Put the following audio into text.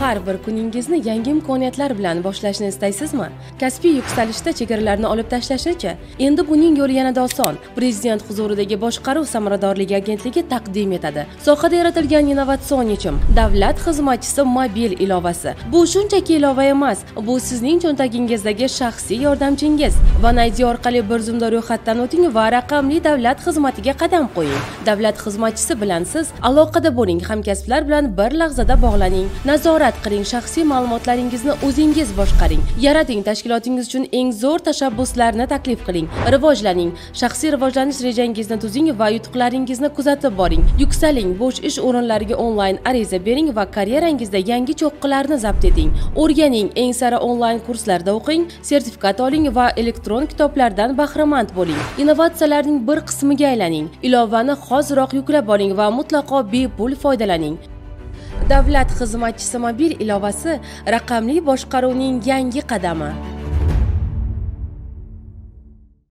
har bir kuningizni yangi imkoniyatlar bilan boshlashni istaysizmi? Kasbiy yuksalishda chegaralarni olib tashlashni-chi? Endi buning yo'li yanada oson. Prezident huzuridagi boshqaruv samaradorligi agentligi taqdim etadi. Sohada yaratilgan innovatsion yechim davlat xizmatchisi mobil ilovasi. Bu shunchaki ilova emas, bu sizning cho'ntagingizdagi shaxsiy yordamchingiz. Vanaydi orqali bir zumda ro'yxatdan o'ting va raqamli davlat xizmatiga qadam qo'ying. Davlat xizmatchisi bilan siz aloqada bo'ling, hamkasblar bilan bir lahzada bog'laning, nazorat qiling, shaxsiy ma'lumotlaringizni o'zingiz boshqaring, yarating, tashkilotingiz uchun eng zo'r tashabbuslarni taklif qiling, rivojlaning, shaxsiy rivojlanish rejangizni tuzing va yutuqlaringizni kuzatib boring, yuksaling, bo'sh ish o'rinlariga onlayn ariza bering va karyerangizda yangi cho'qqilarni zabt eting, o'rganing, eng sara onlayn kurslarda o'qing, sertifikat oling va elektron kitoblardan bahramand bo'ling, innovatsiyalarning bir qismiga aylaning, ilovani hoziroq yuklab oling va mutlaqo bepul foydalaning. Davlat xizmatchisi mobil ilovasi raqamli boshqaruvning yangi qadami.